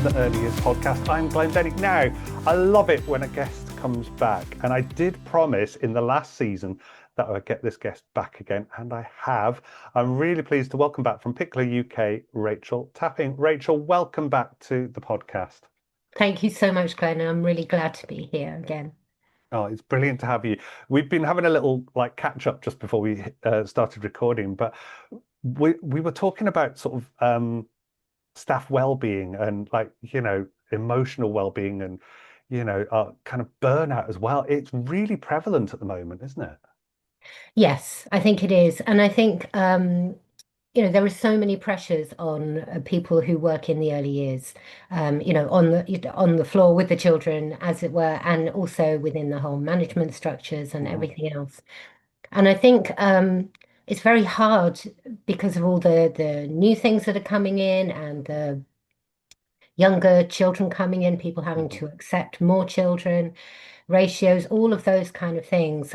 and the Early Years podcast. I'm Glenn Bennick. Now, I love it when a guest comes back, and I did promise in the last season that I would get this guest back again, and I have. I'm really pleased to welcome back from Pikler UK, Rachel Tapping. Rachel, welcome back to the podcast. Thank you so much, Glenn. I'm really glad to be here again. Oh, it's brilliant to have you. We've been having a little like catch up just before we started recording, but we were talking about sort of staff well-being and emotional well-being and kind of burnout as well. It's really prevalent at the moment, isn't it? Yes, I think it is. And I think, there are so many pressures on people who work in the early years, on the floor with the children, as it were, and also within the whole management structures and Mm, everything else. And I think it's very hard because of all the new things that are coming in and the younger children coming in, people having mhm, to accept more children, ratios, all of those kind of things.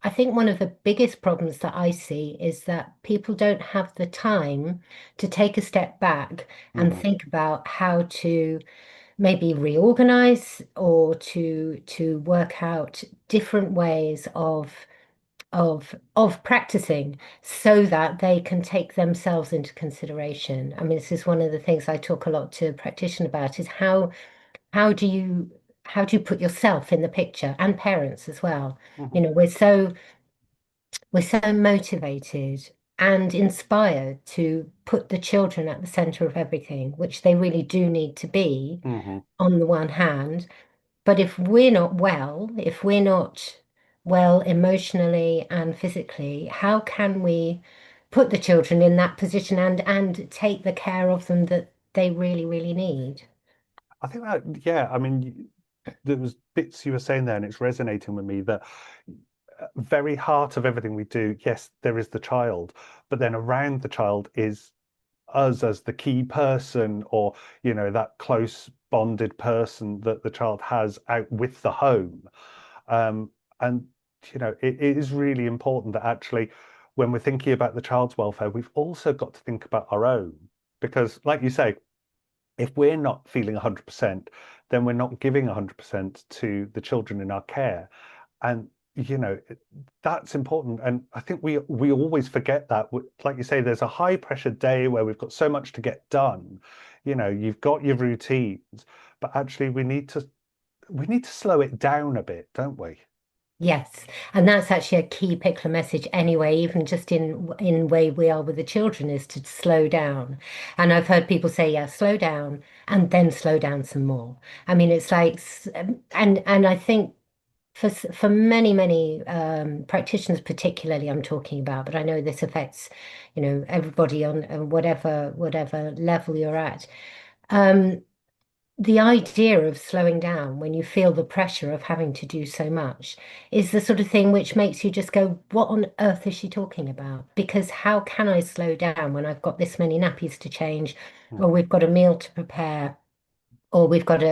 I think one of the biggest problems that I see is that people don't have the time to take a step back and mhm. think about how to maybe reorganize or to work out different ways of practicing so that they can take themselves into consideration. I mean, this is one of the things I talk a lot to practitioners about is how do you how do you put yourself in the picture and parents as well? Mhm. We're so motivated and inspired to put the children at the center of everything, which they really do need to be Mhm. on the one hand. But if we're not well emotionally and physically, how can we put the children in that position and take the care of them that they really, really need? I think that, yeah, I mean, there was bits you were saying there, and it's resonating with me that very heart of everything we do, yes, there is the child, but then around the child is us as the key person or that close bonded person that the child has out with the home. And it is really important that actually when we're thinking about the child's welfare, we've also got to think about our own, because like you say, if we're not feeling 100%, then we're not giving 100% to the children in our care. And that's important. And I think we always forget that. Like you say, there's a high pressure day where we've got so much to get done. You've got your routines, but actually we need to slow it down a bit, don't we? Yes, and that's actually a key Pikler message anyway, even just in way we are with the children, is to slow down. And I've heard people say, yeah, slow down and then slow down some more. I mean, it's like, and I think for many practitioners, particularly, I'm talking about, but I know this affects, everybody on whatever level you're at. Um, the idea of slowing down when you feel the pressure of having to do so much is the sort of thing which makes you just go, what on earth is she talking about? Because how can I slow down when I've got this many nappies to change, or Mhm, we've got a meal to prepare, or we've got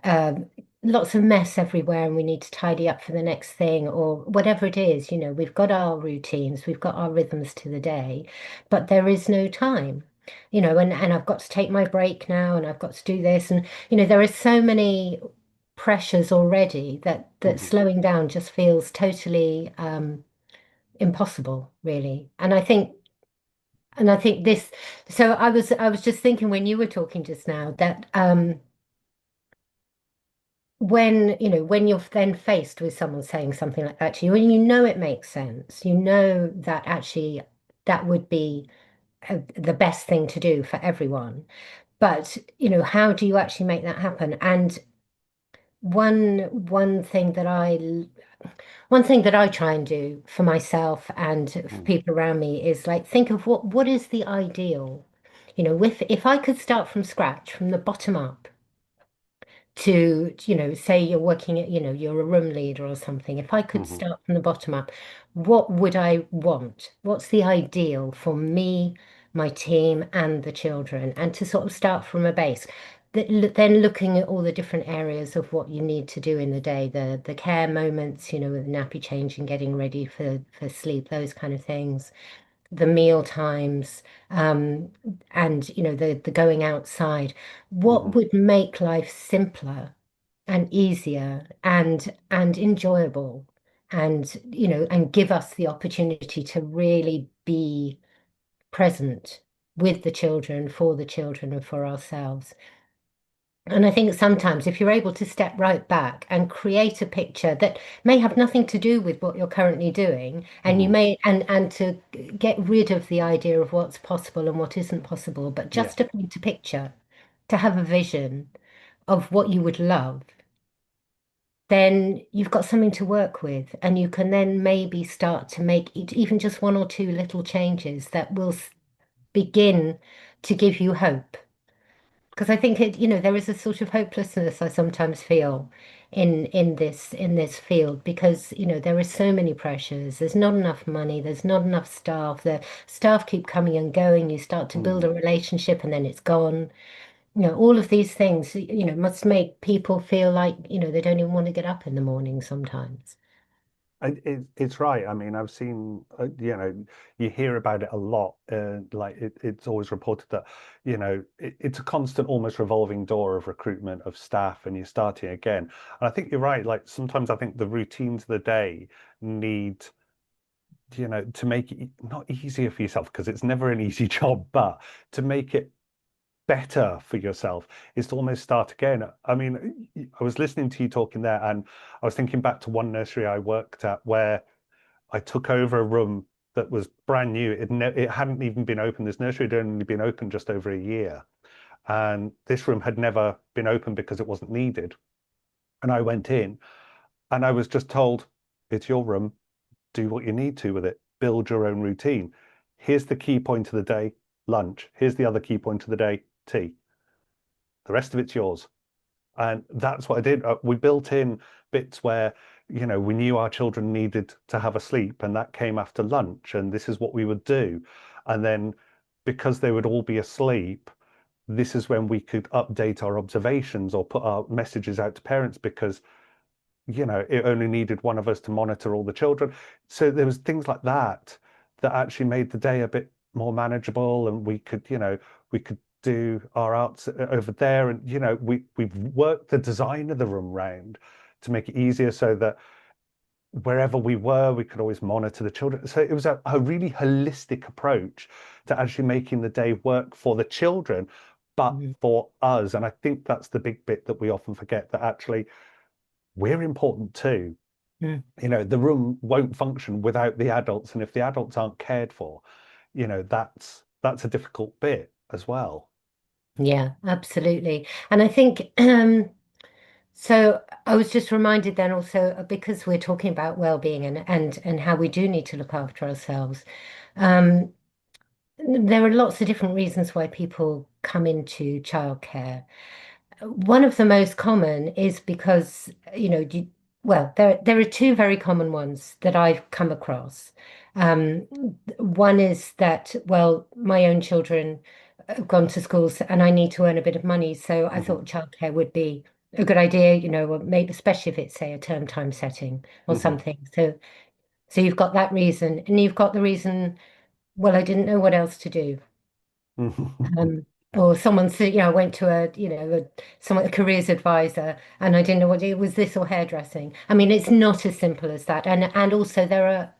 um, lots of mess everywhere and we need to tidy up for the next thing, or whatever it is, we've got our routines, we've got our rhythms to the day, but there is no time. And I've got to take my break now and I've got to do this. And, there are so many pressures already that mhm. slowing down just feels totally impossible, really. And I think this, so I was just thinking when you were talking just now that when you're then faced with someone saying something like that to you, and it makes sense, that actually that would be the best thing to do for everyone. But, how do you actually make that happen? And one one thing that I one thing that I try and do for myself and for Mm, people around me is like think of what is the ideal. If I could start from scratch, from the bottom up, to, say you're working at, you're a room leader or something. If I could mhm, start from the bottom up, what would I want? What's the ideal for me, my team, and the children? And to sort of start from a base. Then looking at all the different areas of what you need to do in the day, the care moments, with nappy changing, getting ready for sleep, those kind of things. the meal times, and the going outside, what Hmm. would make life simpler and easier and enjoyable, and and give us the opportunity to really be present with the children, for the children, and for ourselves. And I think sometimes if you're able to step right back and create a picture that may have nothing to do with what you're currently doing, and you Hmm. may and to get rid of the idea of what's possible and what isn't possible, but Yeah. just to paint a picture, to have a vision of what you would love, then you've got something to work with, and you can then maybe start to make even just one or two little changes that will begin to give you hope. Because I think there is a sort of hopelessness I sometimes feel in this field, because there are so many pressures. There's not enough money, there's not enough staff. The staff keep coming and going. You start to build Mm. a relationship and then it's gone. All of these things, must make people feel like, they don't even want to get up in the morning sometimes. It's right. I mean, I've seen, you hear about it a lot. Like it's always reported that, it's a constant, almost revolving door of recruitment of staff, and you're starting again. And I think you're right. Like sometimes I think the routines of the day need, to make it not easier for yourself because it's never an easy job, but to make it better for yourself is to almost start again. I mean, I was listening to you talking there, and I was thinking back to one nursery I worked at where I took over a room that was brand new. It hadn't even been open. This nursery had only been open just over a year, and this room had never been open because it wasn't needed. And I went in, and I was just told, "It's your room. Do what you need to with it. Build your own routine. Here's the key point of the day, lunch. Here's the other key point of the day, tea. The rest of it's yours." And that's what I did. We built in bits where, we knew our children needed to have a sleep, and that came after lunch, and this is what we would do. And then because they would all be asleep, this is when we could update our observations or put our messages out to parents because, it only needed one of us to monitor all the children. So there was things like that that actually made the day a bit more manageable, and we could do our arts over there, and we've worked the design of the room round to make it easier so that wherever we were, we could always monitor the children. So it was a really holistic approach to actually making the day work for the children, but Mhm. for us. And I think that's the big bit that we often forget, that actually we're important too. Mm. The room won't function without the adults, and if the adults aren't cared for, that's a difficult bit as well. Yeah, absolutely. And I think so I was just reminded then also, because we're talking about well-being and how we do need to look after ourselves. Um, there are lots of different reasons why people come into childcare. One of the most common is because, well, there are two very common ones that I've come across. Um, One is that, well, my own children have gone to schools and I need to earn a bit of money, so I Hmm. thought childcare would be a good idea, or maybe especially if it's, say, a term time setting or Hmm. something. So you've got that reason, and you've got the reason, well, I didn't know what else to do. Um, or someone said, I went to a careers advisor, and I didn't know what it was, this or hairdressing. I mean, it's not as simple as that. And also there are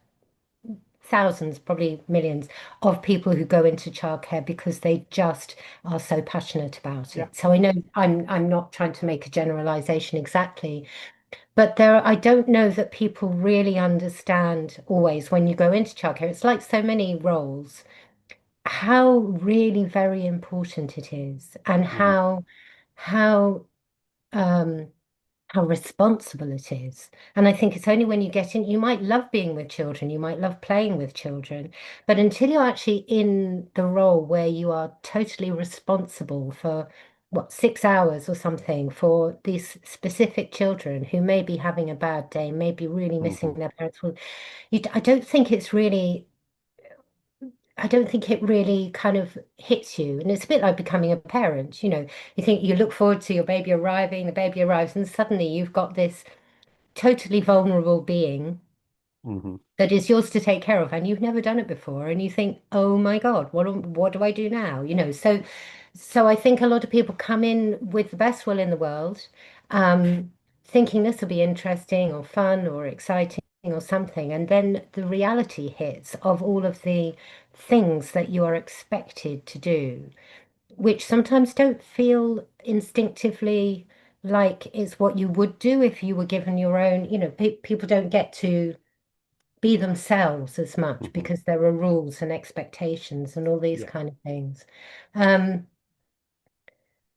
thousands, probably millions, of people who go into childcare because they just are so passionate about Yeah. it. So I know I'm not trying to make a generalization exactly, but I don't know that people really understand always when you go into childcare. It's like so many roles, how really very important it is, and Hmm. how um how responsible it is. And I think it's only when you get in, you might love being with children, you might love playing with children, but until you're actually in the role where you are totally responsible for, what, 6 hours or something for these specific children who may be having a bad day, may be really missing Hmm. their parents, well, I don't think it's really, I don't think it really kind of hits you. And it's a bit like becoming a parent. You think you look forward to your baby arriving, the baby arrives, and suddenly you've got this totally vulnerable being Hmm. that is yours to take care of, and you've never done it before, and you think, oh my God, what do I do now? So I think a lot of people come in with the best will in the world, thinking this will be interesting or fun or exciting or something, and then the reality hits of all of the things that you are expected to do, which sometimes don't feel instinctively like it's what you would do if you were given your own, people don't get to be themselves as much Hmm. because there are rules and expectations and all these Yeah. kind of things. Um,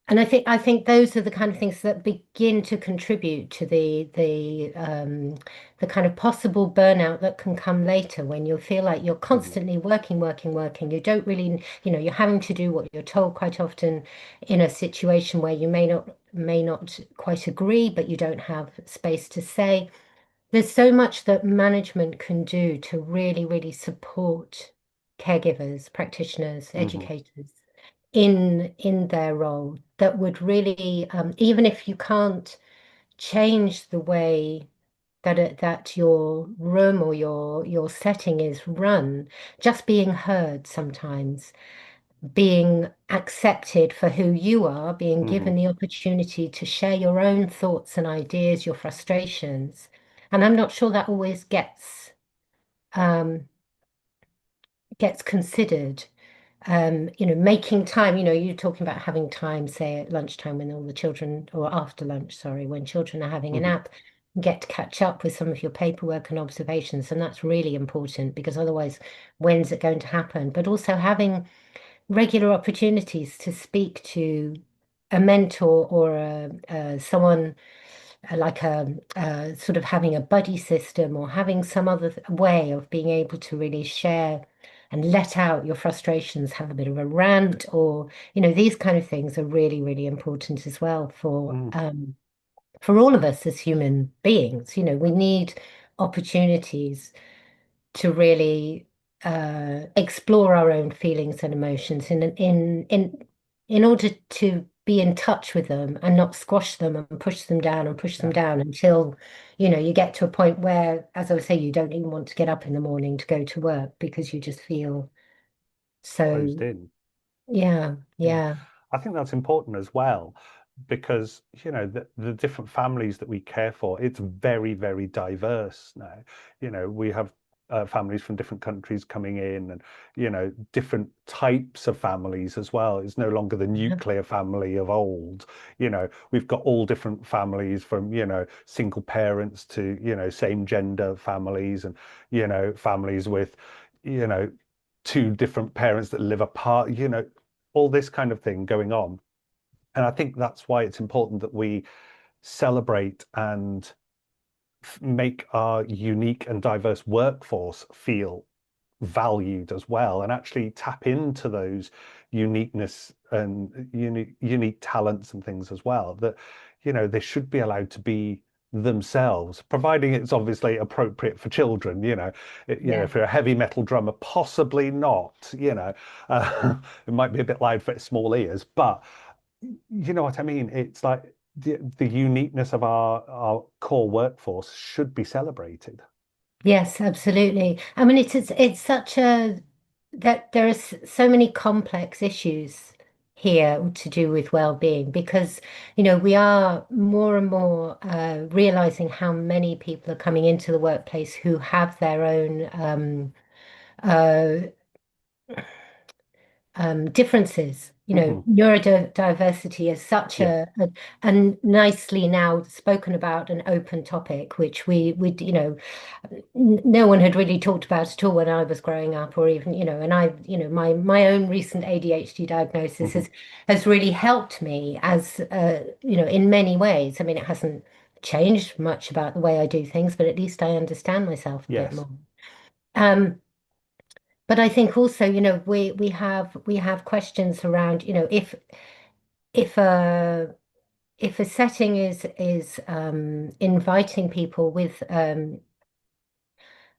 and I think those are the kind of things that begin to contribute to the kind of possible burnout that can come later when you feel like you're Hmm. constantly working, working, working. You don't really, you're having to do what you're told quite often in a situation where you may not quite agree, but you don't have space to say. There's so much that management can do to really, really support caregivers, practitioners, Hmm. educators in their role that would really, even if you can't change the way that your room or your setting is run, just being heard sometimes, being accepted for who you are, being Hmm. given the opportunity to share your own thoughts and ideas, your frustrations. And I'm not sure that always um, gets considered. Making time, you're talking about having time, say at lunchtime when all the children, or after lunch, sorry, when children are having a Hmm. nap, get to catch up with some of your paperwork and observations. And that's really important because otherwise, when's it going to happen? But also having regular opportunities to speak to a mentor or someone like sort of having a buddy system or having some other way of being able to really share and let out your frustrations, have a bit of a rant, or these kind of things are really, really important as well Hmm. for all of us as human beings. We need opportunities to really explore our own feelings and emotions in order to be in touch with them and not squash them and push them Yeah. down until you get to a point where, as I was saying, you don't even want to get up in the morning to go to work because you just feel Closed so, in. yeah, Yeah. yeah, I think that's important as well because, the different families that we care for, it's very, very diverse now. We have families from different countries coming in and, different types of families as well. It's no longer the yeah, nuclear family of old. We've got all different families from, single parents to, same gender families and, families with, you know, two different parents that live apart, all this kind of thing going on. And I think that's why it's important that we celebrate and make our unique and diverse workforce feel valued as well, and actually tap into those uniqueness and unique talents and things as well, that they should be allowed to be themselves, providing it's obviously appropriate for children. yeah. If you're a heavy metal drummer, possibly not. It might be a bit loud for small ears, but you know what I mean? It's like the uniqueness of our core workforce should be celebrated. Yes, absolutely. I mean, it's such a that there are so many complex issues here to do with well-being because, we are more and more realizing how many people are coming into the workplace who have their own uh, differences. Hmm. Neurodiversity is such Yeah. a nicely now spoken about and open topic, which no one had really talked about at all when I was growing up, or even, and my own recent ADHD diagnosis Hmm. has really helped me as, in many ways. I mean, it hasn't changed much about the way I do things, but at least I understand myself a bit Yes. more. Um, but I think also, we have questions around, if a if a setting is inviting people with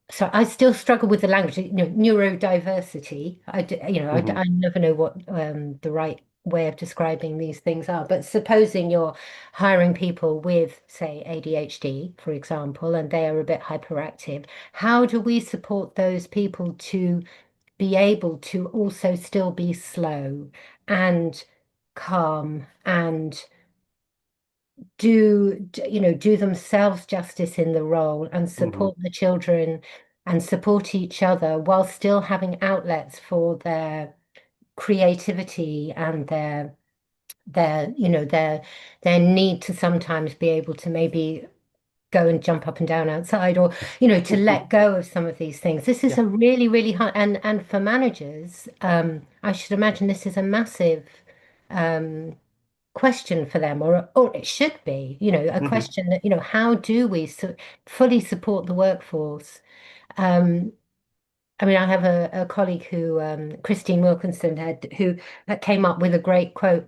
so I still struggle with the language, neurodiversity. Hmm. I never know what the right way of describing these things are. But supposing you're hiring people with, say, ADHD, for example, and they are a bit hyperactive, how do we support those people to be able to also still be slow and calm and do themselves justice in the role and Hmm. support the children and support each other while still having outlets for their creativity and their need to sometimes be able to maybe go and jump up and down outside, or to let go of some of these things. This is Yeah. a really, really hard, and for managers, I should imagine this is a massive um question for them, or it should be, a Hmm. question that, how do we fully support the workforce? Um, I mean, I have a colleague who, Christine Wilkinson, who that came up with a great quote,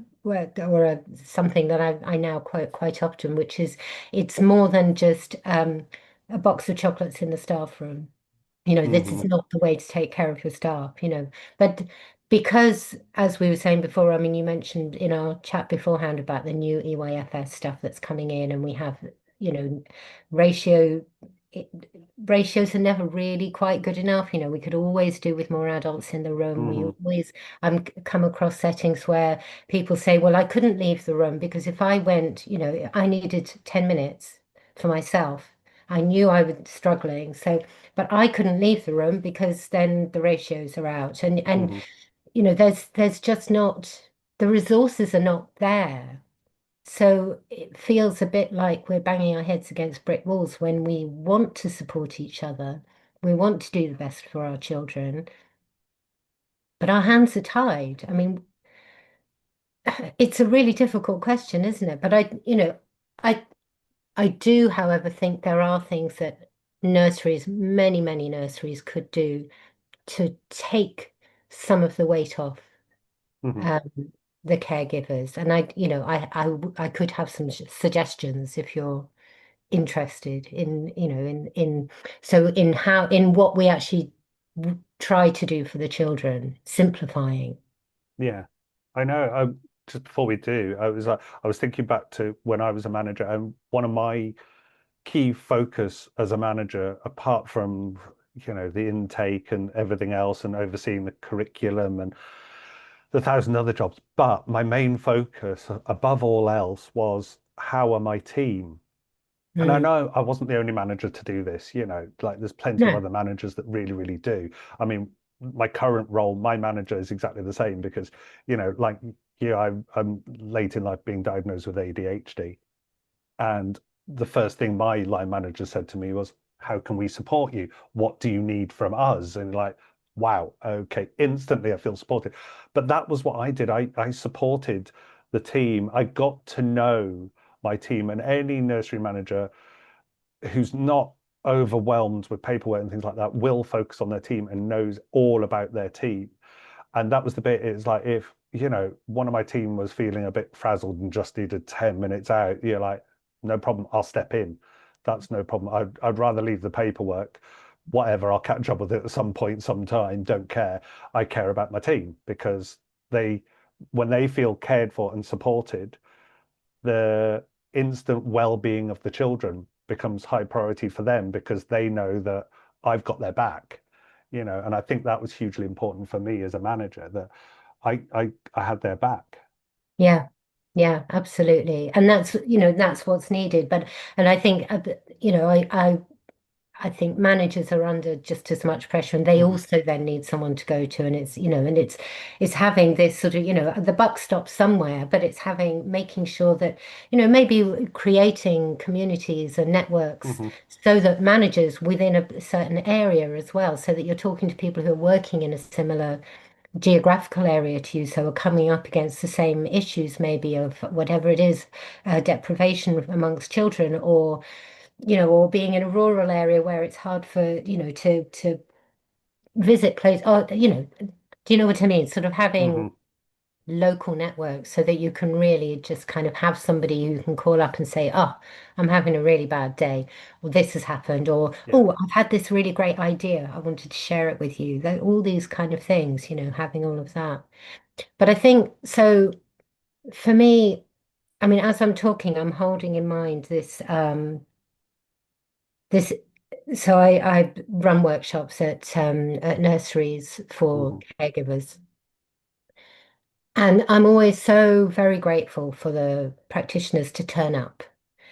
something that I now quote quite often, which is, "It's more than just a box of chocolates in the staff room. This is Hmm. not the way to take care of your staff. But because, as we were saying before, I mean, you mentioned in our chat beforehand about the new EYFS stuff that's coming in, and we have, you know, ratio. It, ratios are never really quite good enough. We could always do with more adults in the room. We Hmm. always come across settings where people say, well, I couldn't leave the room because if I went, I needed 10 minutes for myself. I knew I was struggling. So but I couldn't leave the room because then the ratios are out, and Hmm. there's just not, the resources are not there. So it feels a bit like we're banging our heads against brick walls when we want to support each other. We want to do the best for our children, but our hands are tied. I mean, it's a really difficult question, isn't it? But I I do, however, think there are things that nurseries, many, many nurseries could do to take some of the weight off Hmm. um, the caregivers. And I could have some suggestions if you're interested in what we actually try to do for the children, simplifying. Yeah, I know. Just before we do, I was thinking back to when I was a manager, and one of my key focus as a manager, apart from the intake and everything else, and overseeing the curriculum and the thousand other jobs, but my main focus, above all else, was how are my team? And I Mm. know I wasn't the only manager to do this, like there's plenty of No. other managers that really, really do. I mean, my current role, my manager is exactly the same because, like I'm late in life being diagnosed with ADHD. And the first thing my line manager said to me was, how can we support you? What do you need from us? And like, wow, okay, instantly I feel supported. But that was what I did. I supported the team. I got to know my team, and any nursery manager who's not overwhelmed with paperwork and things like that will focus on their team and knows all about their team. And that was the bit. It's like if one of my team was feeling a bit frazzled and just needed 10 minutes out, you're like, no problem, I'll step in. That's no problem. I'd rather leave the paperwork, whatever, I'll catch up with it at some point sometime, don't care. I care about my team because they when they feel cared for and supported, the instant well-being of the children becomes high priority for them because they know that I've got their back. And I think that was hugely important for me as a manager, that I had their back. Yeah, yeah, absolutely. And that's what's needed. But and I think you know, I think managers are under just as much pressure, and they Hmm. also then need someone to go to, and it's having this sort of, the buck stops somewhere, but it's making sure that, maybe creating communities and networks Hmm. so that managers within a certain area as well, so that you're talking to people who are working in a similar geographical area to you, so are coming up against the same issues, maybe of whatever it is, deprivation amongst children, or being in a rural area where it's hard for, to visit place, or, do you know what I mean? Sort of having Hmm. local networks so that you can really just kind of have somebody who can call up and say, oh, I'm having a really bad day, or this has happened, or, Yeah. oh, I've had this really great idea. I wanted to share it with you. All these kind of things, having all of that. But I think so. For me, I mean, as I'm talking, I'm holding in mind this. So I run workshops at nurseries for Hmm. caregivers, and I'm always so very grateful for the practitioners to turn up.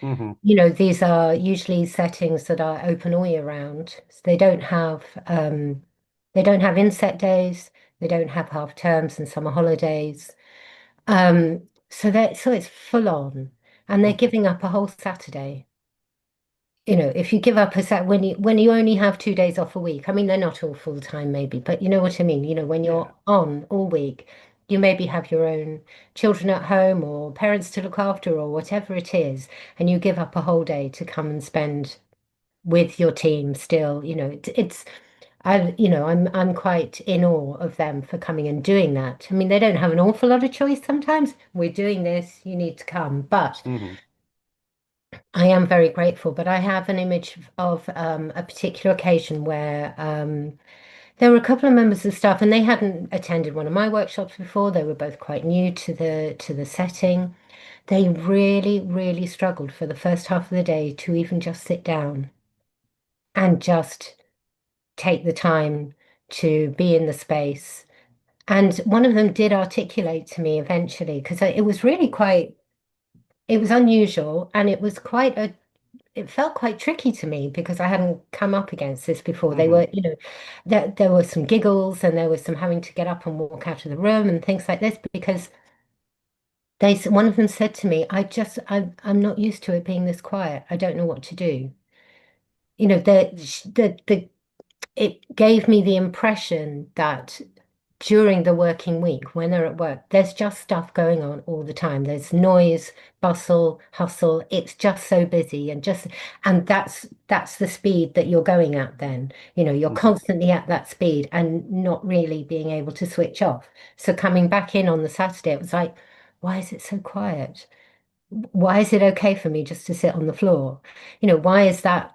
Hmm. These are usually settings that are open all year round. So they don't have inset days, they don't have half terms and summer holidays. So it's full on, and they're Hmm. giving up a whole Saturday. If you give up a sat when you only have 2 days off a week, I mean they're not all full time maybe, but you know what I mean. When Yeah. you're on all week, you maybe have your own children at home or parents to look after or whatever it is, and you give up a whole day to come and spend with your team still. I'm quite in awe of them for coming and doing that. I mean, they don't have an awful lot of choice sometimes. We're doing this, you need to come. But Hmm. I am very grateful. But I have an image of a particular occasion where there were a couple of members of staff, and they hadn't attended one of my workshops before. They were both quite new to the setting. They really, really struggled for the first half of the day to even just sit down and just take the time to be in the space. And one of them did articulate to me eventually, because it was really it was unusual and it felt quite tricky to me because I hadn't come up against this before. They Hmm. were, there were some giggles and there was some having to get up and walk out of the room and things like this because one of them said to me, I'm not used to it being this quiet. I don't know what to do. You know, the it gave me the impression that during the working week, when they're at work, there's just stuff going on all the time. There's noise, bustle, hustle. It's just so busy and that's the speed that you're going at then. You're Hmm. constantly at that speed and not really being able to switch off. So coming back in on the Saturday, it was like, why is it so quiet? Why is it okay for me just to sit on the floor? Why is that?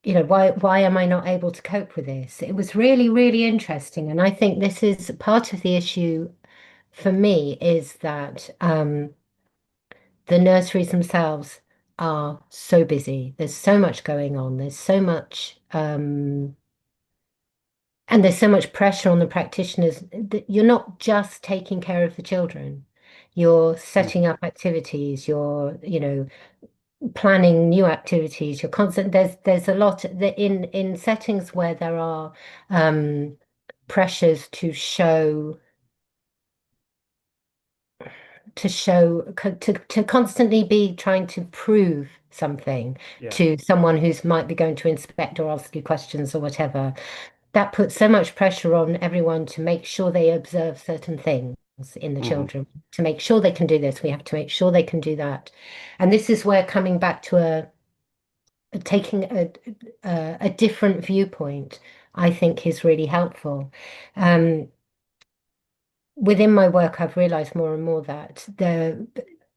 Why am I not able to cope with this? It was really, really interesting. And I think this is part of the issue for me is that the nurseries themselves are so busy. There's so much going on. And there's so much pressure on the practitioners that you're not just taking care of the children. You're setting Hmm. up activities, you're planning new activities. You're constant. There's a lot that in settings where there are um, pressures to constantly be trying to prove something Yeah. to someone who's might be going to inspect or ask you questions or whatever. That puts so much pressure on everyone to make sure they observe certain things in the Hmm. children, to make sure they can do this. We have to make sure they can do that. And this is where coming back to taking a different viewpoint, I think is really helpful. Um, Within my work, I've realized more and more that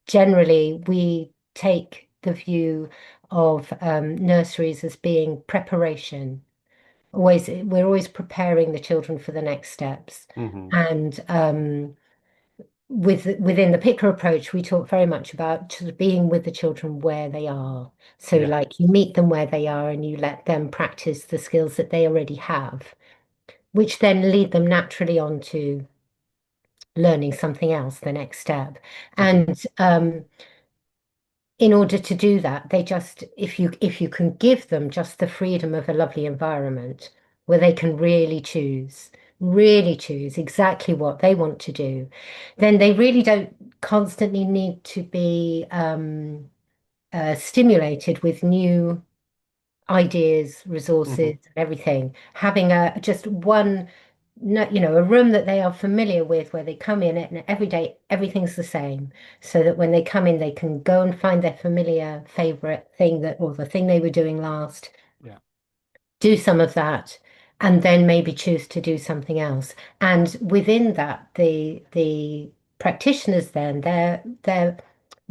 generally we take the view of nurseries as being preparation. We're always preparing the children for the next steps. Hmm. And within the Pikler approach, we talk very much about sort of being with the children where they are. So, Yeah. like you meet them where they are and you let them practice the skills that they already have, which then lead them naturally on to learning something else, the next step. Hmm. And in order to do that, if you can give them just the freedom of a lovely environment where they can really choose exactly what they want to do, then they really don't constantly need to be stimulated with new ideas, resources, Hmm. and everything. Having a just one, no, a room that they are familiar with, where they come in and every day everything's the same, so that when they come in, they can go and find their familiar favorite thing or the thing they were doing last, Yeah. do some of that, and then maybe choose to do something else. And within that, the practitioners then they're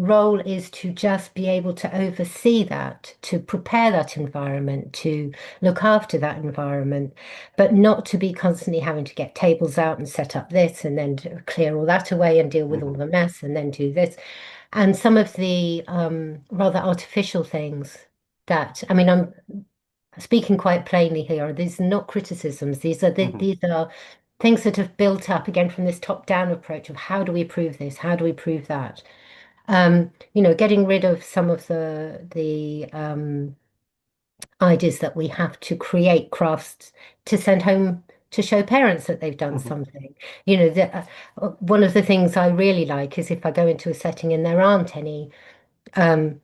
role is to just be able to oversee that, to prepare that environment, to look after that environment, but not to be constantly having to get tables out and set up this and then to clear all that away and deal with all Hmm. the mess and then do this. And some of the rather artificial things that, I mean, I'm speaking quite plainly here. These are not criticisms. Hmm. These are things that have built up again from this top-down approach of how do we prove this? How do we prove that? Getting rid of some of the ideas that we have to create crafts to send home to show parents that they've done Hmm. something. One of the things I really like is if I go into a setting and there aren't any um,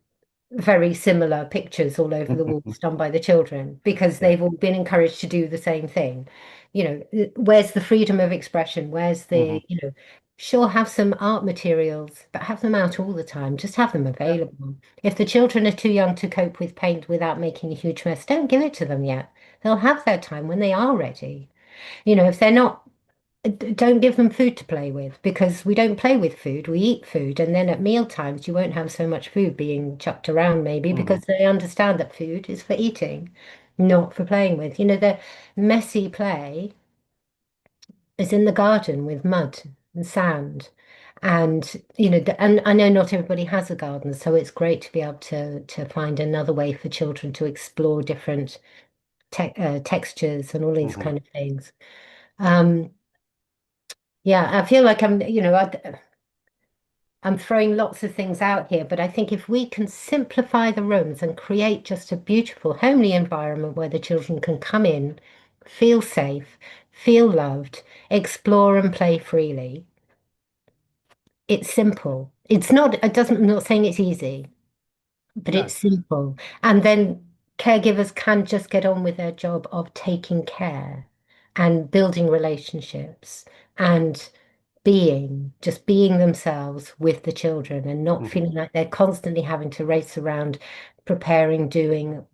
very similar pictures all over the walls done by the children because Yeah. they've all been encouraged to do the same thing. Where's the freedom of expression? Where's Hmm. sure, have some art materials, but have them out all the time. Just have them Yeah. available. If the children are too young to cope with paint without making a huge mess, don't give it to them yet. They'll have their time when they are ready. If they're not don't give them food to play with because we don't play with food, we eat food. And then at meal times, you won't have so much food being chucked around, maybe Hmm. because they understand that food is for eating, not for playing with. The messy play is in the garden with mud and sand. And I know not everybody has a garden, so it's great to be able to find another way for children to explore different textures and all these Hmm. kind of things. Um, yeah, I feel like I'm throwing lots of things out here, but I think if we can simplify the rooms and create just a beautiful, homely environment where the children can come in, feel safe, feel loved, explore and play freely, it's simple. I'm not saying it's easy, but No. it's simple. And then caregivers can just get on with their job of taking care and building relationships and just being themselves with the children and not Hmm. feeling like they're constantly having to race around preparing, doing,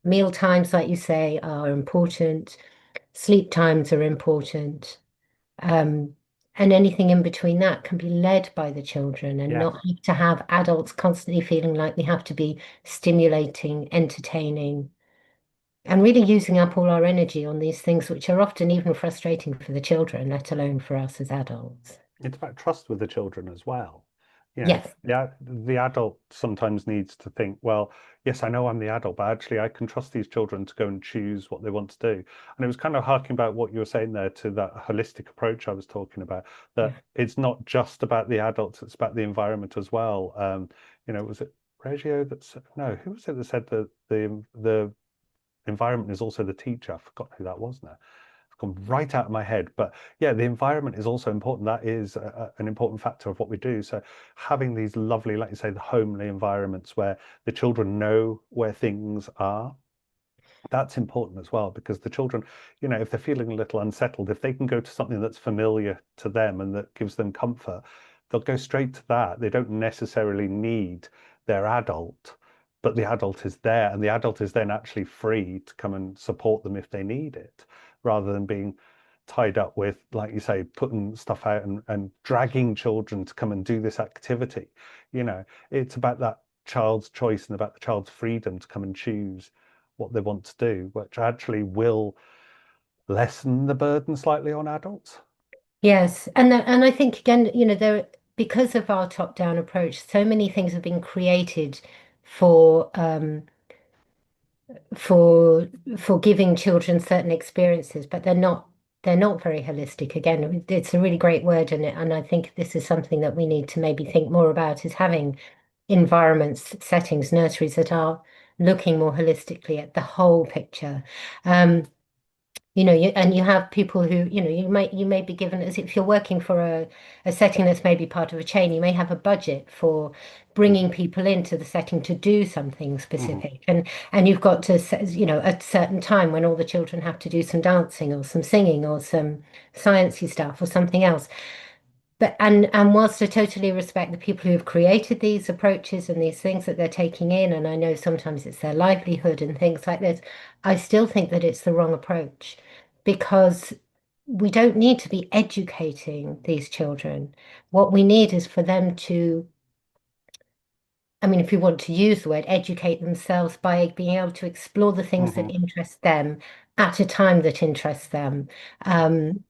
meal times, like you say, are important, sleep times are important. Um, and anything in between that can be led by the children and Yeah. not have to have adults constantly feeling like we have to be stimulating, entertaining, and really using up all our energy on these things, which are often even frustrating for the children, let alone for us as adults. It's about trust with the children as well. Yes. The adult sometimes needs to think, well, yes, I know I'm the adult, but actually I can trust these children to go and choose what they want to do. And it was kind of harking about what you were saying there to that holistic approach I was talking about, that Yeah. it's not just about the adults, it's about the environment as well. Was it Reggio that said, no, who was it that said that the environment is also the teacher? I forgot who that was now. It's gone right out of my head. But yeah, the environment is also important. That is an important factor of what we do. So having these lovely, like you say, the homely environments where the children know where things are, that's important as well because the children, if they're feeling a little unsettled, if they can go to something that's familiar to them and that gives them comfort, they'll go straight to that. They don't necessarily need their adult, but the adult is there and the adult is then actually free to come and support them if they need it, rather than being tied up with, like you say, putting stuff out and dragging children to come and do this activity. It's about that child's choice and about the child's freedom to come and choose what they want to do, which actually will lessen the burden slightly on adults. Yes, and I think again, there because of our top-down approach, so many things have been created for for for giving children certain experiences, but they're not very holistic. Again, it's a really great word, and I think this is something that we need to maybe think more about is having environments, settings, nurseries that are looking more holistically at the whole picture. Um, and you have people who, you may be given, as if you're working for a setting that's maybe part of a chain, you may have a budget for bringing Hmm. people into the setting to do something Hmm. specific. And you've got to, at a certain time when all the children have to do some dancing or some singing or some sciencey stuff or something else. And whilst I totally respect the people who have created these approaches and these things that they're taking in, and I know sometimes it's their livelihood and things like this, I still think that it's the wrong approach because we don't need to be educating these children. What we need is for them to I mean, if you want to use the word, educate themselves by being able to explore the things that Hmm. interest them at a time that interests them. Um,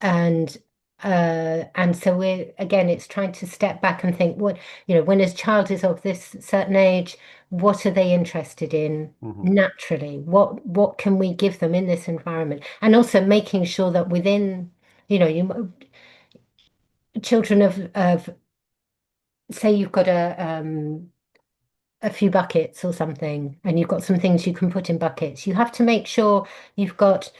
and and so we're again, it's trying to step back and think what, when a child is of this certain age, what are they interested in Hmm. naturally? What can we give them in this environment? And also making sure that within, you children of say you've got a few buckets or something, and you've got some things you can put in buckets. You have to make sure you've got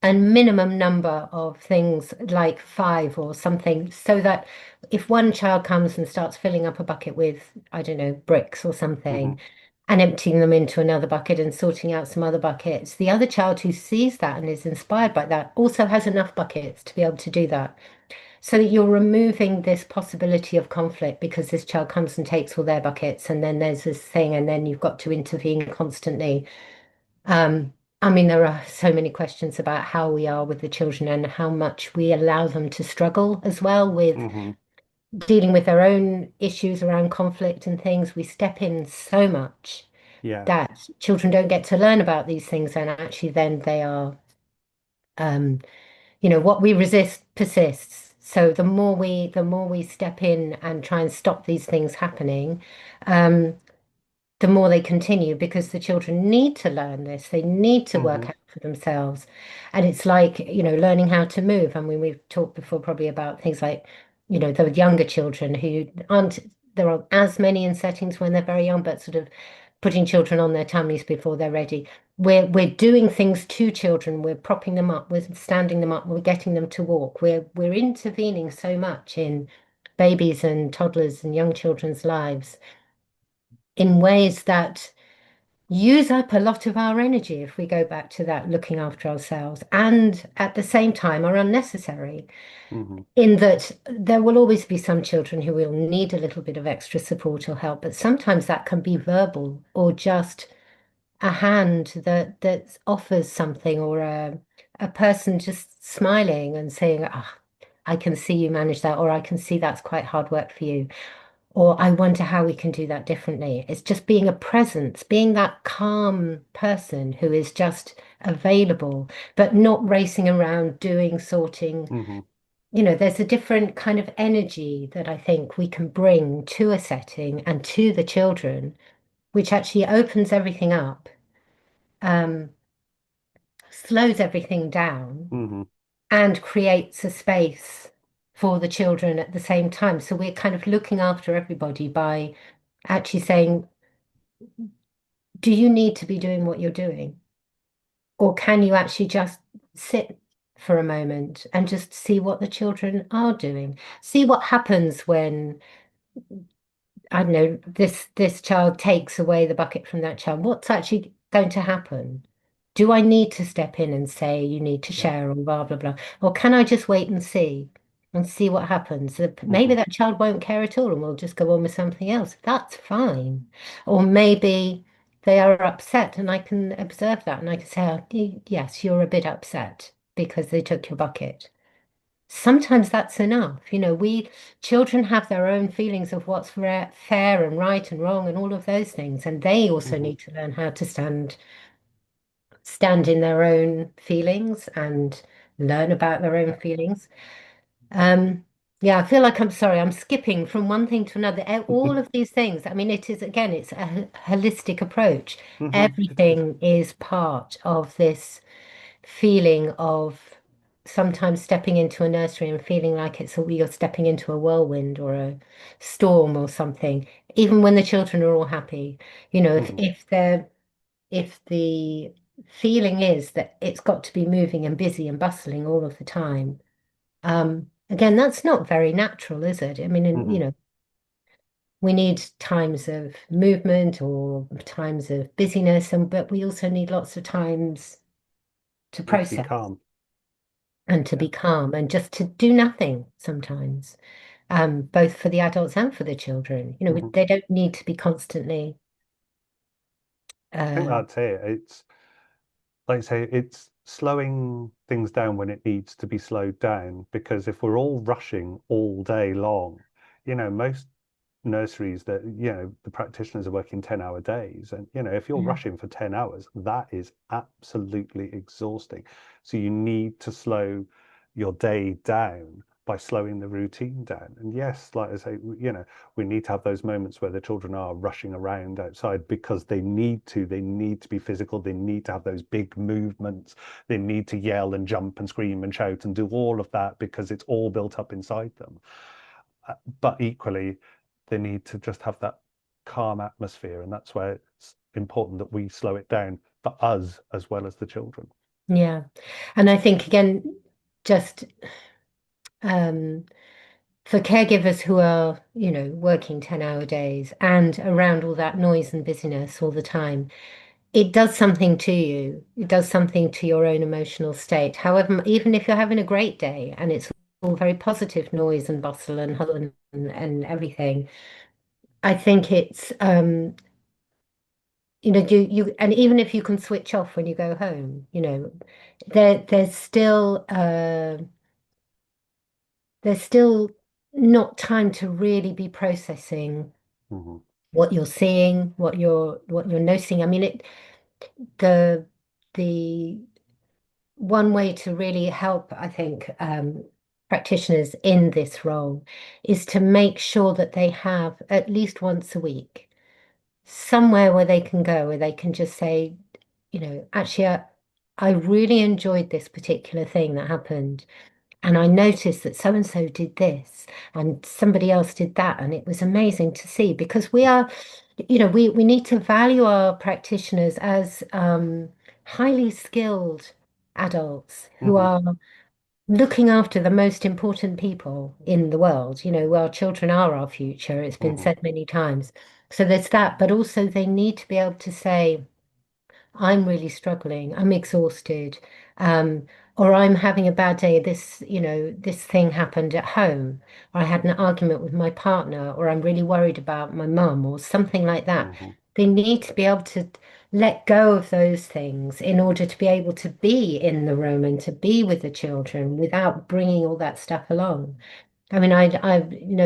a minimum number of things, like five or something, so that if one child comes and starts filling up a bucket with, I don't know, bricks or Hmm. something, and emptying them into another bucket and sorting out some other buckets, the other child who sees that and is inspired by that also has enough buckets to be able to do that. So that you're removing this possibility of conflict because this child comes and takes all their buckets, and then there's this thing, and then you've got to intervene constantly. Um, I mean, there are so many questions about how we are with the children and how much we allow them to struggle as well with Hmm. dealing with their own issues around conflict and things. We step in so much Yeah. that children don't get to learn about these things, and actually then they are, um, what we resist persists. So the more we step in and try and stop these things happening, um, the more they continue because the children need to learn this. They need to work Hmm. out for themselves. And it's like, learning how to move. I mean, we've talked before probably about things like, the younger children who there aren't as many in settings when they're very young, but sort of putting children on their tummies before they're ready. We're doing things to children. We're propping them up. We're standing them up. We're getting them to walk. We're intervening so much in babies and toddlers and young children's lives in ways that use up a lot of our energy if we go back to that looking after ourselves, and at the same time are unnecessary Hmm. in that there will always be some children who will need a little bit of extra support or help, but sometimes that can be verbal or just a hand that offers something, or a person just smiling and saying, "Ah, I can see you manage that," or "I can see that's quite hard work for you." Or I wonder how we can do that differently. It's just being a presence, being that calm person who is just available, but not racing around doing, sorting. Hmm. There's a different kind of energy that I think we can bring to a setting and to the children, which actually opens everything up, um, slows everything down, Hmm. and creates a space for the children at the same time. So we're kind of looking after everybody by actually saying, do you need to be doing what you're doing? Or can you actually just sit for a moment and just see what the children are doing? See what happens when, I don't know, this child takes away the bucket from that child. What's actually going to happen? Do I need to step in and say you need to Yeah. share or blah blah blah? Or can I just wait and see what happens? Maybe Hmm. that child won't care at all and we'll just go on with something else. That's fine. Or maybe they are upset and I can observe that and I can say, "Oh, yes, you're a bit upset because they took your bucket." Sometimes that's enough. We children have their own feelings of what's fair and right and wrong and all of those things, and they also Hmm. need to learn how to stand in their own feelings and learn about their own feelings. Um, yeah, I feel like I'm sorry, I'm skipping from one thing to another. All of these things, I mean, it is again, it's a holistic approach. Hmm. It is. Everything is part of this feeling of sometimes stepping into a nursery and feeling like you're stepping into a whirlwind or a storm or something, even when the children are all happy. If Hmm. the feeling is that it's got to be moving and busy and bustling all of the time, again, that's not very natural, is it? I mean, Hmm. we need times of movement or times of busyness, but we also need lots of times to And to be process calm. and to Yeah. be calm and just to do nothing sometimes, both for the adults and for the children. Hmm. They don't need to be constantly. I think Uh, that's it. It's like I say, it's slowing things down when it needs to be slowed down. Because if we're all rushing all day long, most nurseries that, the practitioners are working 10-hour days. And, if you're Yeah. rushing for 10 hours, that is absolutely exhausting. So you need to slow your day down by slowing the routine down. And yes, like I say, we need to have those moments where the children are rushing around outside because they need to be physical, they need to have those big movements, they need to yell and jump and scream and shout and do all of that because it's all built up inside them. But equally, they need to just have that calm atmosphere, and that's where it's important that we slow it down for us as well as the children. Yeah. And I think again, just um, for caregivers who are, working 10-hour days and around all that noise and busyness all the time, it does something to you. It does something to your own emotional state. However, even if you're having a great day and it's all very positive noise and bustle and huddle and everything, I think it's and even if you can switch off when you go home, there's still not time to really be processing Hmm. what you're seeing, what you're noticing. I mean, the the one way to really help, I think, practitioners in this role is to make sure that they have at least once a week somewhere where they can go, where they can just say, actually, I really enjoyed this particular thing that happened. And I noticed that so and so did this and somebody else did that. And it was amazing to see because we need to value our practitioners as highly skilled adults who Hmm. are looking after the most important people in the world. Our children are our future. It's been Hmm. said many times. So there's that, but also they need to be able to say, I'm really struggling. I'm exhausted. Um, or I'm having a bad day. This thing happened at home, or I had an argument with my partner, or I'm really worried about my mum, or something like that. Hmm. They need to be able to let go of those things in order to be able to be in the room and to be with the children without bringing all that stuff along. I mean,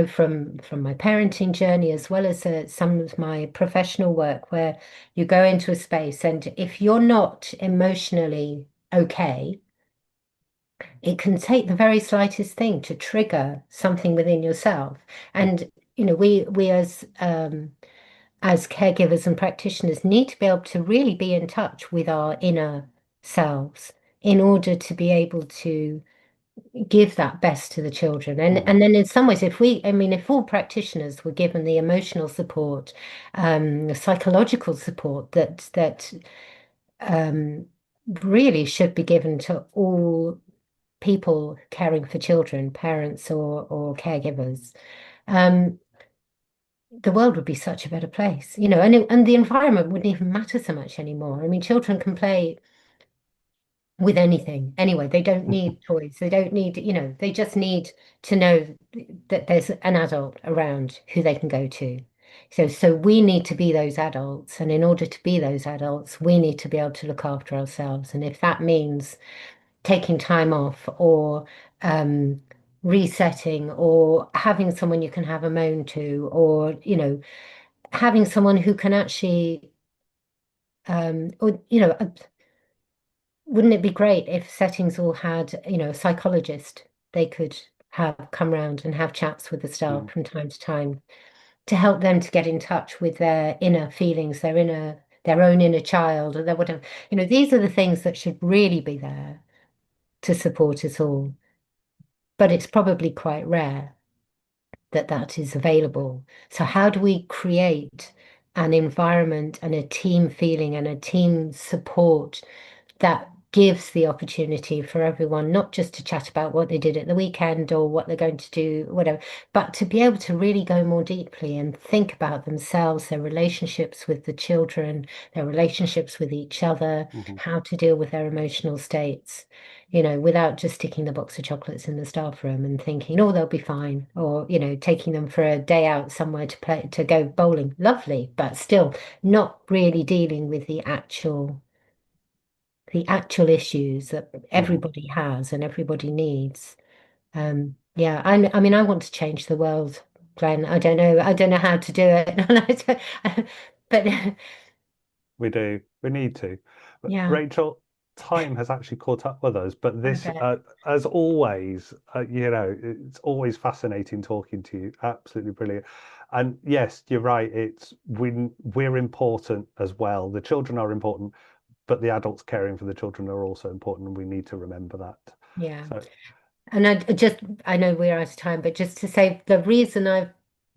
from my parenting journey as well as some of my professional work, where you go into a space and if you're not emotionally okay, it can take the very slightest thing to trigger something within yourself. And we as caregivers and practitioners need to be able to really be in touch with our inner selves in order to be able to give that best to the children. And Hmm. and then in some ways, if all practitioners were given the emotional support, the psychological support that um, really should be given to all people caring for children, parents or caregivers, um, the world would be such a better place, and the environment wouldn't even matter so much anymore. I mean, children can play with anything. Anyway, they don't need toys. They don't need, they just need to know that there's an adult around who they can go to. So we need to be those adults. And in order to be those adults, we need to be able to look after ourselves. And if that means taking time off or um, resetting or having someone you can have a moan to, or, having someone who can actually, or, wouldn't it be great if settings all had, a psychologist they could have come round and have chats with the Hmm. staff from time to time to help them to get in touch with their inner feelings, their own inner child, or their whatever. These are the things that should really be there to support us all. But it's probably quite rare that that is available. So how do we create an environment and a team feeling and a team support that gives the opportunity for everyone not just to chat about what they did at the weekend or what they're going to do, whatever, but to be able to really go more deeply and think about themselves, their relationships with the children, their relationships with each other, Hmm. how to deal with their emotional states, without just sticking the box of chocolates in the staff room and thinking, oh, they'll be fine, or, taking them for a day out somewhere to go bowling. Lovely, but still not really dealing with the actual issues that Hmm. everybody has and everybody needs. Yeah, I mean, I want to change the world. Glenn. I don't know how to do it. But We do. We need to. But yeah, Rachel, time has actually caught up with us. But I this, bet. as always, it's always fascinating talking to you. Absolutely brilliant. And yes, you're right. We're important as well. The children are important, but the adults caring for the children are also important, and we need to remember that. Yeah. So, And I know we're out of time, but just to say the reason I've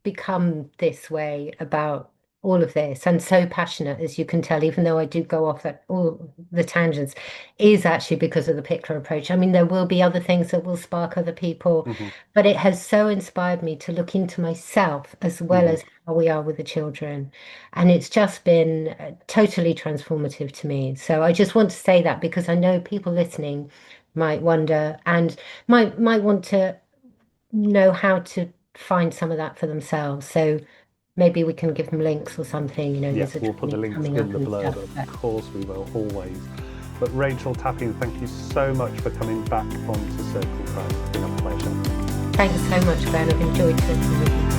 become this way about all of this and so passionate, as you can tell, even though I do go off at all the tangents, is actually because of the Pikler approach. I mean, there will be other things that will spark other people, mhm, but it has so inspired me to look into myself as well mhm. as how we are with the children. And it's just been totally transformative to me. So I just want to say that because I know people listening might wonder and might want to know how to find some of that for themselves. So maybe we can give them links or something. You know, Yeah, there's a we'll put the training links coming in up the and blurb. stuff. Of But course, we will always. But Rachel Tapping, thank you so much for coming back onto Circle Crowd. It's been a pleasure. thanks so much, Glenn. I've enjoyed talking with you.